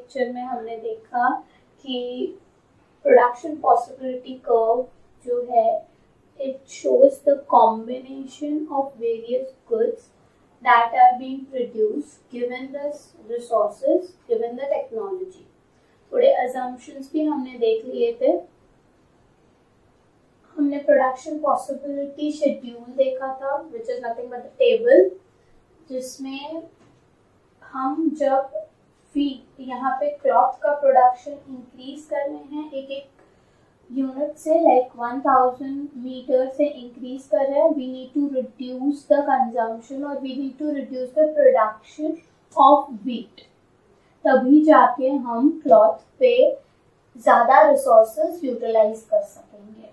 Lecture में हमने देखा कि प्रोडक्शन पॉसिबिलिटी कर्व जो है it shows the combination of various goods that are being produced given the resources, given the technology. थोड़े assumptions भी हमने देख लिए थे. हमने प्रोडक्शन पॉसिबिलिटी शेड्यूल देखा था which is nothing but the table जिसमें हम जब यहाँ पे क्लॉथ का प्रोडक्शन इंक्रीज कर रहे हैं एक एक यूनिट से लाइक 1000 मीटर से इंक्रीज कर रहे हैं, we need to reduce the consumption और we need to reduce the production of wheat. तभी जाके हम क्लॉथ पे ज़्यादा रिसोर्सेज यूटिलाइज कर सकेंगे,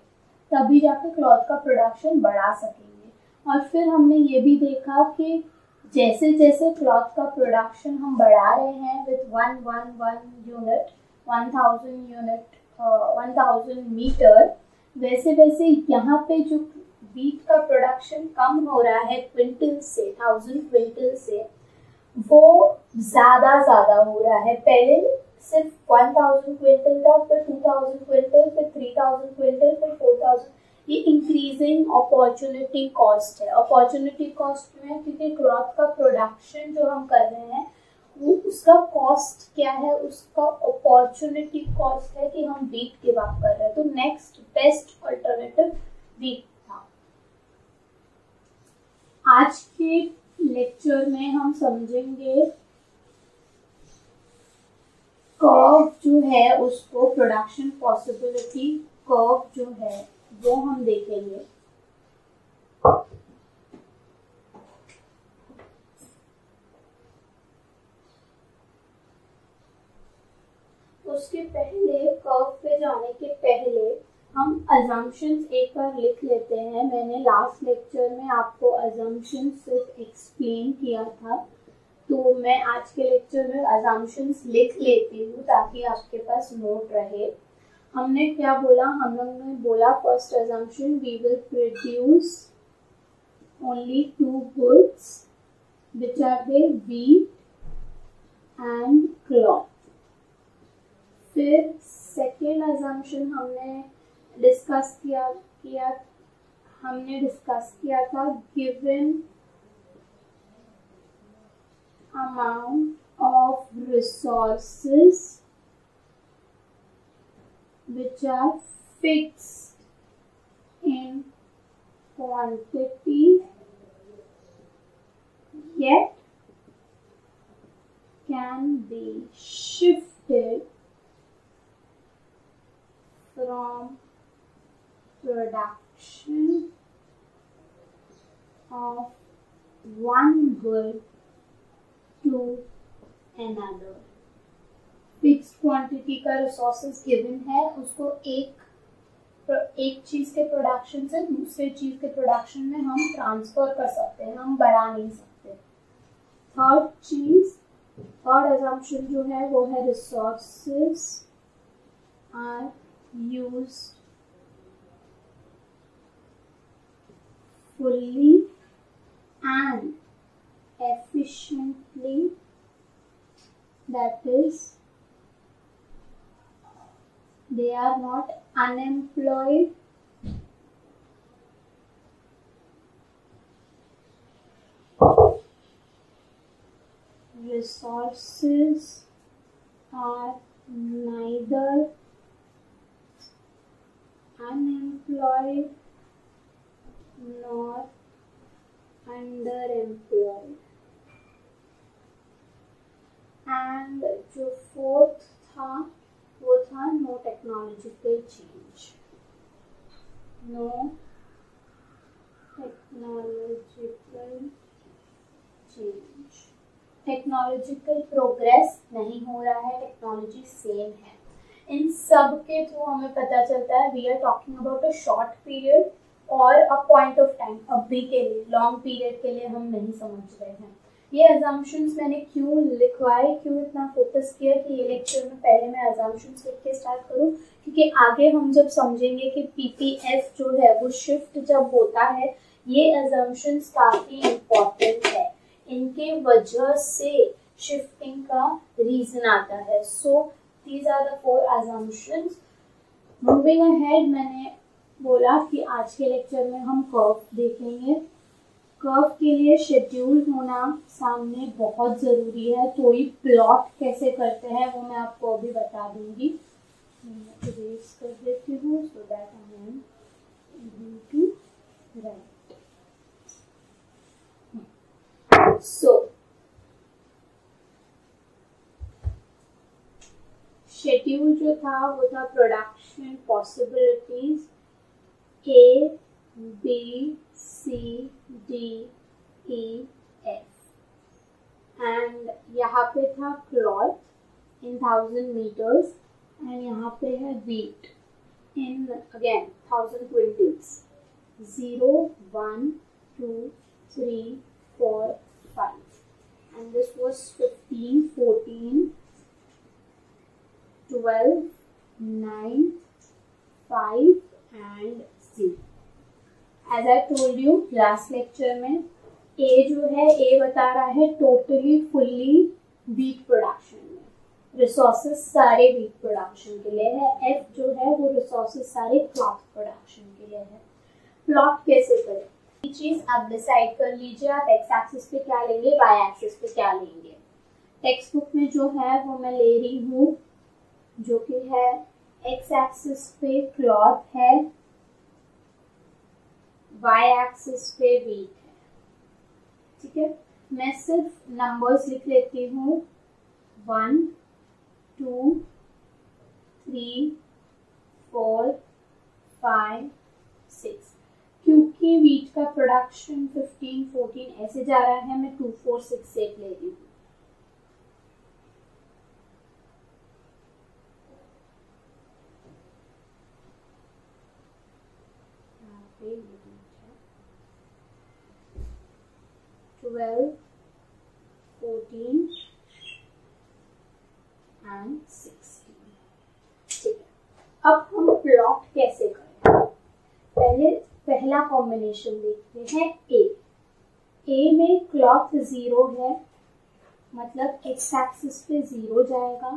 तभी जाके क्लॉथ का प्रोडक्शन बढ़ा सकेंगे. और फिर हमने ये भी देखा कि जैसे जैसे क्लॉथ का प्रोडक्शन हम बढ़ा रहे हैं विथ वन यूनिट 1000 मीटर, वैसे वैसे यहाँ पे जो व्हीट का प्रोडक्शन कम हो रहा है क्विंटल से 1000 क्विंटल से, वो ज़्यादा हो रहा है. पहले सिर्फ 1000 क्विंटल था, फिर 2000 क्विंटल, फिर 3000 क्विंटल, फिर 4000. ये इंक्रीजिंग अपॉर्चुनिटी कॉस्ट है. अपॉर्चुनिटी कॉस्ट क्यों है? क्योंकि क्लॉथ का प्रोडक्शन जो हम कर रहे हैं वो उसका कॉस्ट क्या है? उसका अपॉर्चुनिटी कॉस्ट है कि हम व्हीट गिव अप कर रहे हैं. तो नेक्स्ट बेस्ट अल्टरनेटिव व्हीट था. आज के लेक्चर में हम समझेंगे कर्व जो है उसको, प्रोडक्शन पॉसिबिलिटी कर्व जो है वो हम देखेंगे. उसके पहले कर्व पे जाने के पहले हम अजम्पशंस एक बार लिख लेते हैं. मैंने लास्ट लेक्चर में आपको अजम्पशंस सिर्फ एक्सप्लेन किया था, तो मैं आज के लेक्चर में अजम्पशंस लिख लेती हूँ ताकि आपके पास नोट रहे. हमने क्या बोला? हम लोग ने बोला first assumption we will produce only two goods which are the wheat and cloth. फिर सेकेंड assumption हमने डिस्कस किया था given amount of resources which are fixed in quantity yet can be shifted from production of one good to another. Fix quantity का resources given है, उसको एक चीज के प्रोडक्शन से दूसरे चीज के प्रोडक्शन में हम ट्रांसफर कर सकते हैं, हम बढ़ा नहीं सकते. थर्ड assumption जो है वो है resources are used fully and efficiently, that is they are not unemployed, resources are neither unemployed nor underemployed. And जो फोर्थ था वो था no technological change. No technological change, technological progress नहीं हो रहा है, टेक्नोलॉजी सेम है. इन सब के थ्रू हमें पता चलता है we are talking about a short period और अ पॉइंट ऑफ टाइम. अभी के लिए, लॉन्ग पीरियड के लिए हम नहीं समझ रहे हैं. ये assumptions मैंने क्यों लिखवाए, क्यों इतना फोकस किया कि ये लेक्चर में पहले मैं assumptions लिख के स्टार्ट करूँ, क्योंकि आगे हम जब समझेंगे कि PPF जो है वो शिफ्ट जब होता है, ये assumptions काफ़ी इम्पोर्टेंट है. इनके वजह से शिफ्टिंग का रीजन आता है. So these are the 4 assumptions. Moving ahead, मैंने बोला कि आज के लेक्चर में हम कर्व देखेंगे. कर्व के लिए शेड्यूल होना सामने बहुत ज़रूरी है. तो ही प्लॉट कैसे करते हैं वो मैं आपको अभी बता दूंगी. मैं इरेज कर देती हूँ so that I am able to write. So schedule जो था वो था production possibilities A, B, C, D, E, F and यहाँ पे था क्लॉथ इन 1000 meters एंड यहाँ पे है wheat in again 1000 quintals. 0, 1, 2, 3, 4, 5 and this was 15, 14, 12, 9, 5 and C. As I told you last lecture में A जो है A बता रहा है टोटली फुल्ली wheat प्रोडक्शन में, रिसोर्सेज सारे wheat प्रोडक्शन के लिए है. F जो है वो रिसोर्सेज सारे क्लॉथ प्रोडक्शन के लिए है. प्लॉट कैसे करें ये चीज आप डिसाइड कर लीजिए. आप एक्स एक्सिस पे क्या लेंगे, वाई एक्सिस पे क्या लेंगे. टेक्स्ट बुक में जो है वो मैं ले रही हूँ जो कि है एक्स एक्सिस पे क्लॉथ है, वाई एक्सिस पे वीट है. ठीक है, मैं सिर्फ नंबर्स लिख लेती हूँ 1, 2, 3, 4, 5, 6. क्योंकि वीट का प्रोडक्शन 15, 14 ऐसे जा रहा है, मैं 2, 4, 6, 8 ले रही हूँ. यहाँ पे 12, 14 and 16. ठीक है, अब हम प्लॉट कैसे करें. पहला कॉम्बिनेशन देखते हैं ए में क्लॉथ 0 है, मतलब एक्स एक्सिस पे 0 जाएगा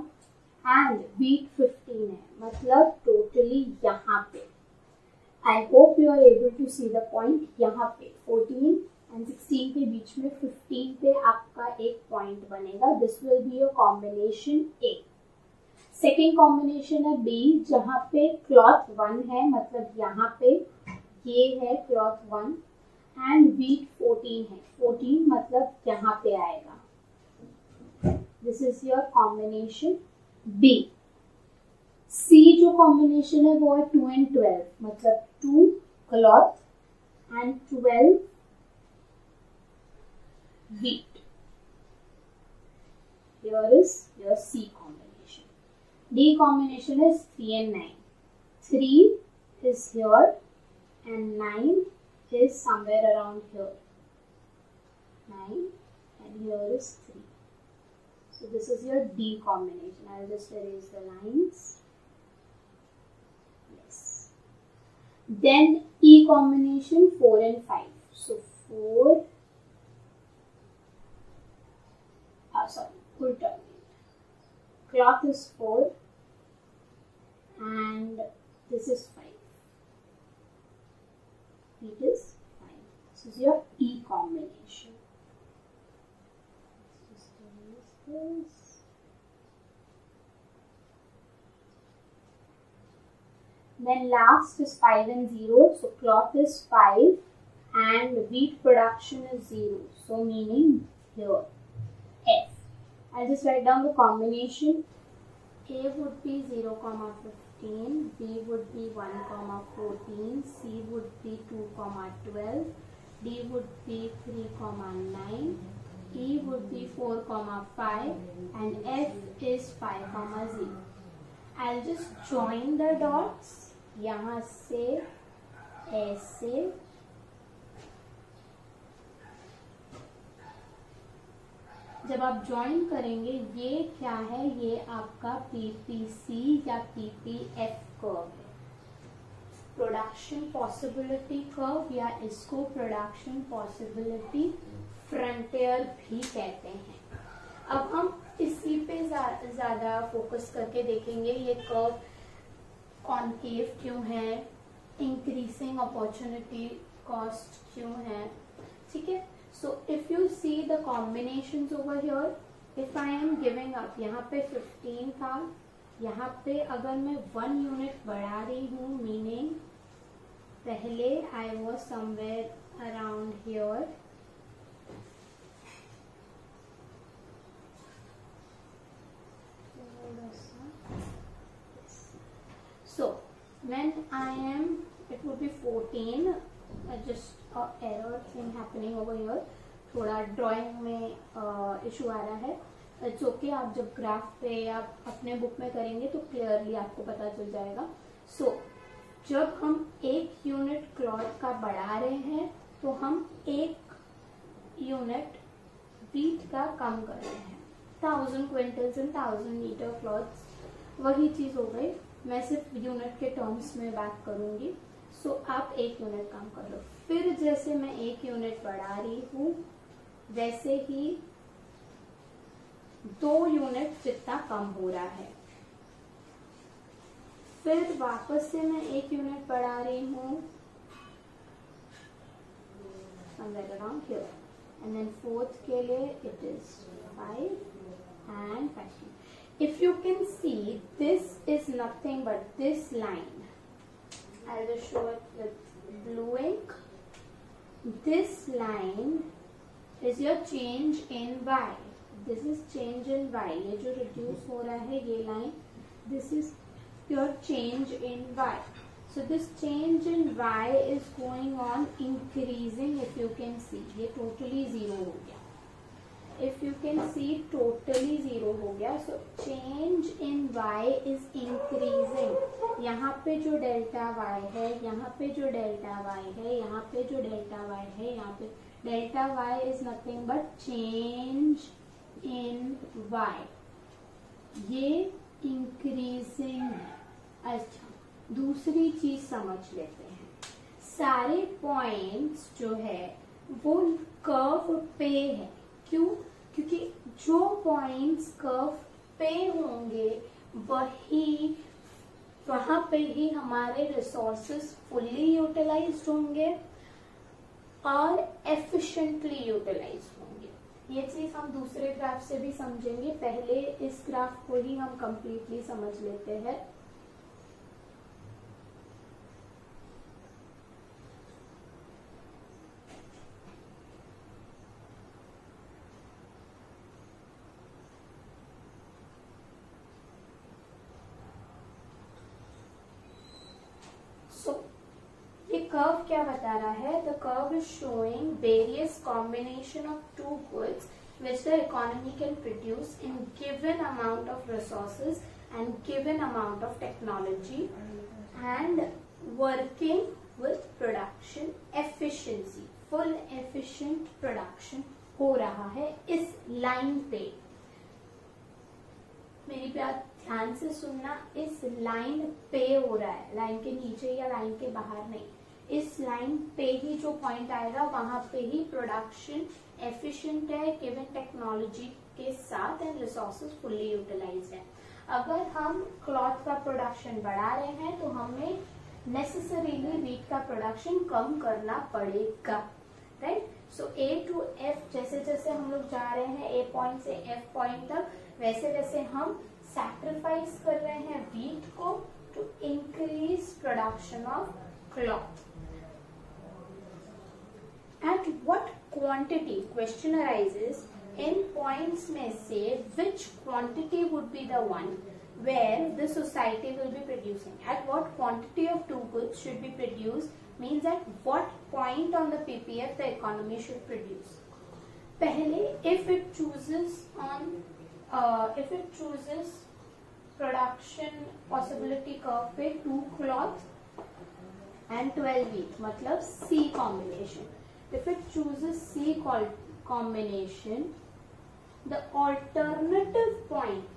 एंड वीट 15 है, मतलब टोटली यहाँ पे. I hope you are able to see the point. यहाँ पे 14 एंड 16 के बीच में 15 पे आपका एक पॉइंट बनेगा. This will be your combination A. Second combination है बी जहाँ पे क्लॉथ 1 है, मतलब यहाँ पे ये है क्लॉथ 1 एंड वीट 14 है. 14 मतलब यहाँ पे आएगा. This is your combination B. C जो कॉम्बिनेशन है वो है 2 and 12, मतलब 2 cloth and 12 wheat. Here is your C combination. D combination is 3 and 9. 3 is here and 9 is somewhere around here. 9 and here is 3. So this is your D combination. I will just erase the lines. Yes. Then E combination 4 and 5. So 4. Ulta. Cloth is 4 and this is 5. It is 5. This is your E combination. Just erase this. Then last is 5 and 0. So cloth is 5 and wheat production is 0. So meaning here. F. I'll just write down the combination. A would be 0, 15, B would be 1, 14, C would be 2, 12, D would be 3, 9, E would be 4, 5 and F is 5, 0. I'll just join the dots. यहाँ से ऐसे जब आप join करेंगे ये क्या है, ये आपका PPC या PPF कर्व है, प्रोडक्शन पॉसिबिलिटी कर्व, या इसको प्रोडक्शन पॉसिबिलिटी फ्रंटियर भी कहते हैं. अब हम इसी पे ज्यादा फोकस करके देखेंगे ये कर्व कॉन्केव क्यों है, इंक्रीजिंग अपॉर्चुनिटी कॉस्ट क्यों है, ठीक है। So if you see the combinations over here, if I am giving up, यहाँ पे 15 था, यहाँ पे अगर मैं 1 यूनिट बढ़ा रही हूँ, मीनिंग पहले I was somewhere around here, so when I am, it would be 14, just a error thing happening over here, थोड़ा ड्राइंग में इशू आ रहा है, इट्स ओके। आप जब ग्राफ पे या अपने बुक में करेंगे तो क्लियरली आपको पता चल जाएगा। सो जब हम 1 यूनिट क्लॉथ का बढ़ा रहे हैं तो हम 1 यूनिट वीट का कम कर रहे हैं। 1000 क्विंटल्स एंड 1000 मीटर क्लॉथ्स, वही चीज हो गई। मैं सिर्फ यूनिट के टर्म्स में बात करूंगी। सो आप 1 यूनिट कम कर लो, फिर जैसे मैं 1 यूनिट बढ़ा रही हूँ वैसे ही 2 यूनिट जितना कम हो रहा है, फिर वापस से मैं 1 यूनिट बढ़ा रही हूँ somewhere around here, and then 4th के लिए it is 5 and 5. If you can see, this is nothing but this line. I'll just show it with blue ink. This line is your change in y. This is change in y. ये जो reduce हो रहा है ये line, this is your change in y. So this change in y is going on increasing. If you can see, ये totally 0 हो गया. If you can see, totally 0 हो गया. So change in y is increasing. यहाँ पे जो delta y है, यहाँ पे जो डेल्टा y है, यहाँ पे जो डेल्टा y है, यहाँ पे delta y is nothing but change in y. ये increasing है. अच्छा, दूसरी चीज समझ लेते हैं। सारे पॉइंट्स जो है वो कर्व पे है। क्यों? क्योंकि जो पॉइंट्स कर्व पे होंगे वहां पे ही हमारे रिसोर्सेस फुल्ली यूटिलाइज्ड होंगे और एफिशिएंटली यूटिलाइज होंगे। ये चीज हम दूसरे ग्राफ से भी समझेंगे, पहले इस ग्राफ को ही हम कंप्लीटली समझ लेते हैं। कर्व क्या बता रहा है? The curve is showing various combination of 2 goods which the economy can produce in given amount of resources and given amount of technology and working with production efficiency. full efficient production हो रहा है इस line पे। मेरी बात ध्यान से सुनना, इस लाइन पे हो रहा है, लाइन के नीचे या लाइन के बाहर नहीं। इस लाइन पे ही जो पॉइंट आएगा वहां पे ही प्रोडक्शन एफिशिएंट है गिवन टेक्नोलॉजी के साथ एंड रिसोर्सेज फुल्ली यूटिलाइज है। अगर हम क्लॉथ का प्रोडक्शन बढ़ा रहे हैं तो हमें नेसेसरीली वीट का प्रोडक्शन कम करना पड़ेगा, right. So A to F, जैसे जैसे हम लोग जा रहे हैं ए पॉइंट से एफ पॉइंट तक, वैसे वैसे हम सैक्रिफाइस कर रहे हैं वीट को to increase production of cloth. At what quantity? Question arises. In points में से which quantity would be the one where the society will be producing? At what quantity of 2 goods should be produced? Means at what point on the PPF the economy should produce? पहले if it chooses production possibility curve पे 2 cloth and 12 wheat, मतलब C combination. If it chooses C combination, the alternative point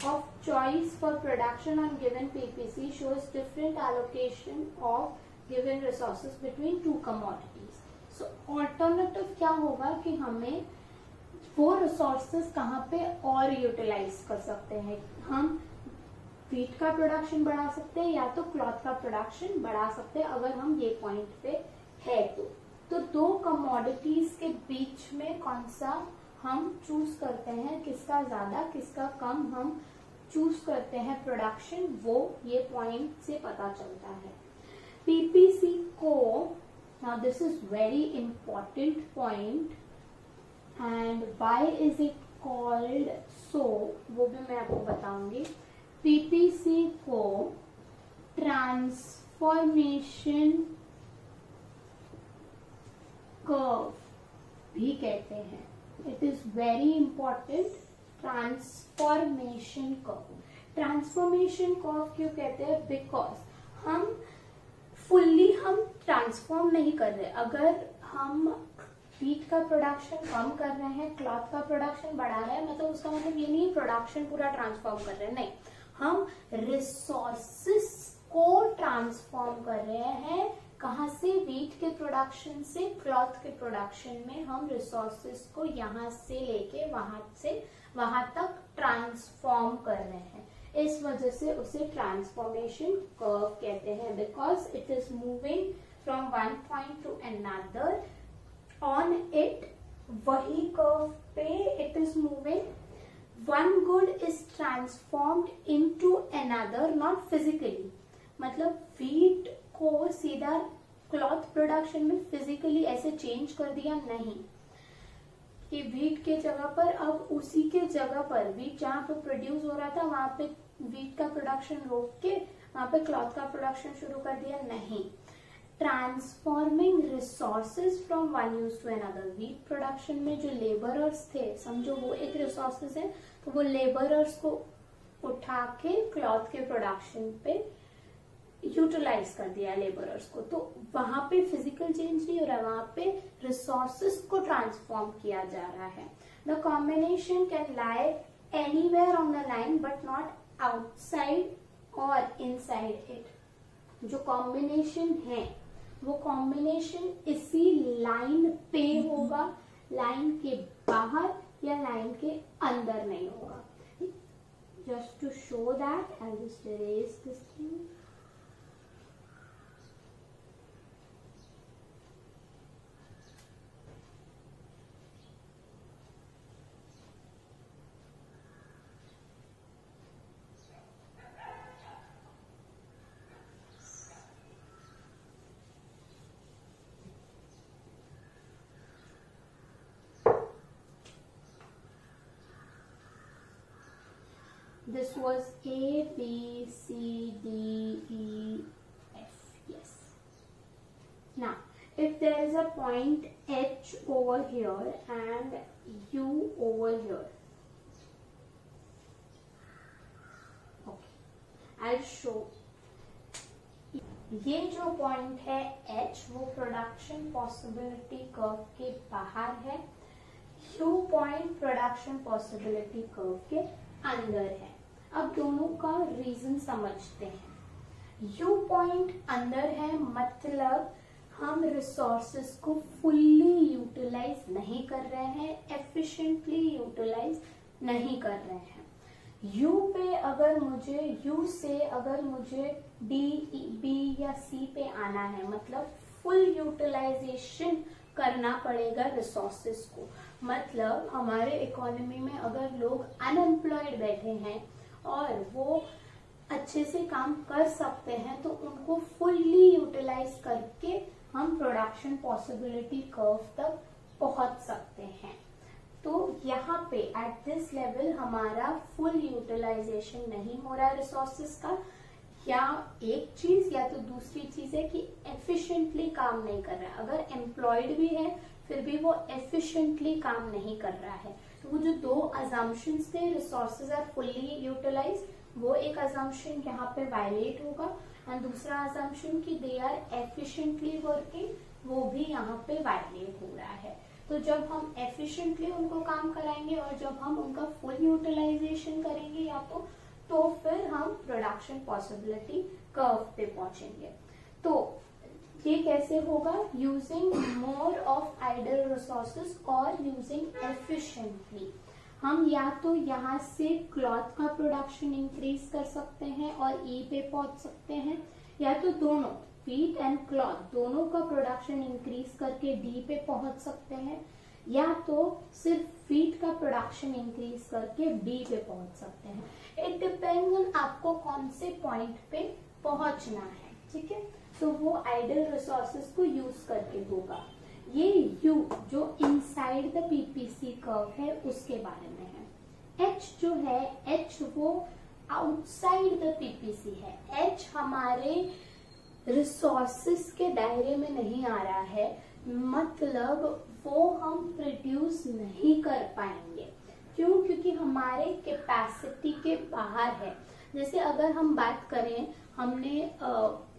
of choice for production on given PPC shows different allocation of given resources between 2 commodities. So alternative क्या होगा कि हमें वो resources कहाँ पे और utilise कर सकते हैं? हम वीट का प्रोडक्शन बढ़ा सकते हैं या तो क्लॉथ का प्रोडक्शन बढ़ा सकते हैं अगर हम ये पॉइंट पे है तो दो कमोडिटीज के बीच में कौन सा हम चूज करते हैं, किसका ज्यादा किसका कम हम चूज करते हैं प्रोडक्शन, वो ये पॉइंट से पता चलता है। पीपीसी को, now this is very important point and why is it called सो, वो भी मैं आपको बताऊंगी। पीपीसी को ट्रांसफॉर्मेशन कर्व भी कहते हैं। It is very important, transformation curve. Transformation curve क्यों कहते हैं? बिकॉज हम फुल्ली हम ट्रांसफॉर्म नहीं कर रहे। अगर हम वीट का प्रोडक्शन कम कर रहे हैं, क्लॉथ का प्रोडक्शन बढ़ा रहे हैं, मतलब उसका मतलब ये नहीं प्रोडक्शन पूरा ट्रांसफॉर्म कर रहे हैं, नहीं, हम रिसोर्सेस को ट्रांसफॉर्म कर रहे हैं। कहाँ से? वीट के प्रोडक्शन से क्लॉथ के प्रोडक्शन में हम रिसोर्सेस को यहाँ से लेके वहां तक ट्रांसफॉर्म कर रहे हैं। इस वजह से उसे ट्रांसफॉर्मेशन कर्व कहते हैं, because it is moving from one point two another on it. वही कर्व पे it is moving, one good is transformed into another, not physically. मतलब वीट को सीधा क्लॉथ प्रोडक्शन में फिजिकली ऐसे चेंज कर दिया, नहीं, कि वीट के जगह पर अब उसी के जगह पर वीट जहां पे प्रोड्यूस हो रहा था वहां पे वीट का प्रोडक्शन रोक के वहां पे क्लॉथ का प्रोडक्शन शुरू कर दिया, नहीं। Transforming resources from one use to another. Wheat production में जो लेबरर्स थे, समझो वो एक रिसोर्सेज है, तो वो लेबरर्स को उठा के क्लॉथ के प्रोडक्शन पे यूटिलाइज कर दिया लेबरर्स को, तो वहां पे फिजिकल चेंज नहीं हो रहा है, वहां पे रिसोर्सेस को ट्रांसफॉर्म किया जा रहा है। The combination can lie anywhere on the line but not outside और इनसाइड इट। जो कॉम्बिनेशन है वो कॉम्बिनेशन इसी लाइन पे होगा, लाइन के बाहर या लाइन के अंदर नहीं होगा। Just to show that I just erase this thing. This was A, B, C, D, E, F. Yes. Now, if there is a point H over here and U over here, okay, I'll show. ये जो point है H वो production possibility curve के बाहर है, U point production possibility curve के अंदर है। अब दोनों का रीजन समझते हैं। U पॉइंट अंदर है, मतलब हम रिसोर्सेस को फुल्ली यूटिलाइज नहीं कर रहे हैं, एफिशिएंटली यूटिलाइज नहीं कर रहे हैं। U पे अगर मुझे U से अगर मुझे D, B या C पे आना है, मतलब फुल यूटिलाइजेशन करना पड़ेगा रिसोर्सेस को। मतलब हमारे इकोनॉमी में अगर लोग अनएम्प्लॉयड बैठे हैं और वो अच्छे से काम कर सकते हैं तो उनको फुल्ली यूटिलाइज करके हम प्रोडक्शन पॉसिबिलिटी कर्व तक पहुंच सकते हैं। तो यहाँ पे एट दिस लेवल हमारा फुल यूटिलाइजेशन नहीं हो रहा है रिसोर्सेस का, या एक चीज या तो दूसरी चीज है कि एफिशिएंटली काम नहीं कर रहा है। अगर एम्प्लॉयड भी है फिर भी वो एफिशिएंटली काम नहीं कर रहा है। तो वो जो दो अजम्पशंस थे, रिसोर्सेज आर फुल्ली यूटिलाइज, वो एक अजम्पशन यहाँ पे वायलेट होगा, एंड दूसरा अजम्पशन कि दे आर एफिशिएंटली वर्किंग, वो भी यहाँ पे वायलेट हो रहा है। तो जब हम एफिशिएंटली उनको काम कराएंगे और जब हम उनका फुल यूटिलाइजेशन करेंगे या तो फिर हम प्रोडक्शन पॉसिबिलिटी कर्व पे पहुंचेंगे। तो ये कैसे होगा? Using more of idle resources और यूजिंग एफिशिएंटली। हम या तो यहाँ से क्लॉथ का प्रोडक्शन इंक्रीज कर सकते हैं और ई पे पहुंच सकते हैं, या तो दोनों फीट एंड क्लॉथ दोनों का प्रोडक्शन इंक्रीज करके डी पे पहुंच सकते हैं, या तो सिर्फ फीट का प्रोडक्शन इंक्रीज करके बी पे पहुंच सकते हैं। इट डिपेंड्स ऑन आपको कौन से पॉइंट पे पहुंचना है, ठीक है। तो वो आइडल रिसोर्सेज को यूज करके होगा। ये यू जो इनसाइड द पीपीसी कर्व है उसके बारे में है। एच जो है, एच वो आउटसाइड द पीपीसी है। एच हमारे रिसोर्सेस के दायरे में नहीं आ रहा है, मतलब वो हम प्रोड्यूस नहीं कर पाएंगे। क्यों? क्योंकि हमारे कैपेसिटी के बाहर है। जैसे अगर हम बात करें, हमने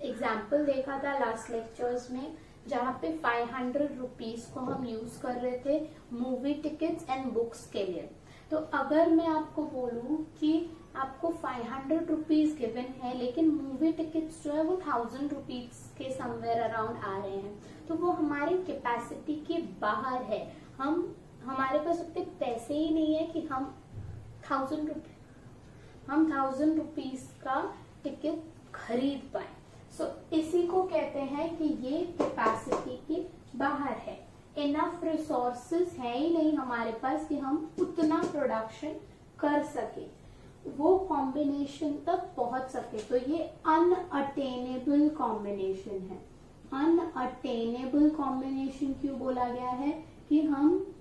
एग्जाम्पल देखा था लास्ट लेक्चर्स में, जहाँ पे 500 रुपीज को हम यूज कर रहे थे मूवी टिकट्स एंड बुक्स के लिए। तो अगर मैं आपको बोलूं कि आपको 500 रुपीज गिवन है, लेकिन मूवी टिकट्स जो है वो 1000 रुपीज के समवेयर अराउंड आ रहे हैं, तो वो हमारी कैपेसिटी के बाहर है। हमारे पास उतने पैसे ही नहीं है कि हम 1000 रुपीज का टिकट खरीद पाए। सो इसी को कहते हैं कि ये कैपेसिटी के बाहर है। इनफ रिसोर्सेज है ही नहीं हमारे पास कि हम उतना प्रोडक्शन कर सके, वो कॉम्बिनेशन तक पहुंच सके। तो ये अनअटेनेबल कॉम्बिनेशन है। अनअटेनेबल कॉम्बिनेशन क्यों बोला गया है? कि हम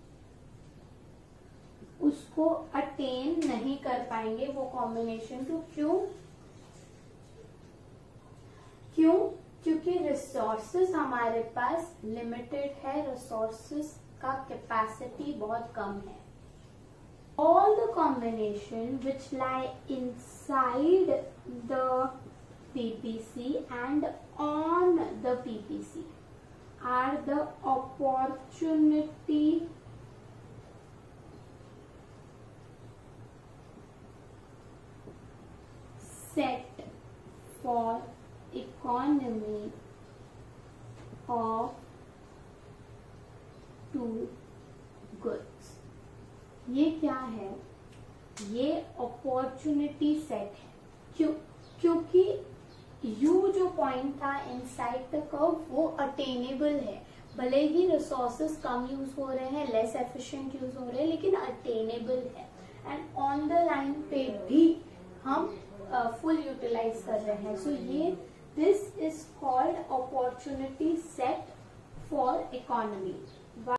उसको अटेन नहीं कर पाएंगे वो कॉम्बिनेशन। तो क्यों? क्योंकि रिसोर्सेस हमारे पास लिमिटेड है, रिसोर्सेस का कैपेसिटी बहुत कम है। All the combination which lie inside the PPC and on the PPC are the opportunity set for economy of two goods। ये क्या है? ये अपॉर्चुनिटी सेट है। क्योंकि यू जो पॉइंट था इनसाइड द कर्व वो अटेनेबल है। भले ही रिसोर्सेस कम यूज हो रहे हैं, लेस एफिशिएंट यूज हो रहे हैं, लेकिन अटेनेबल है। एंड ऑन द लाइन पे भी हम फुल यूटिलाइज कर रहे हैं। सो ये this is called opportunity set for economy.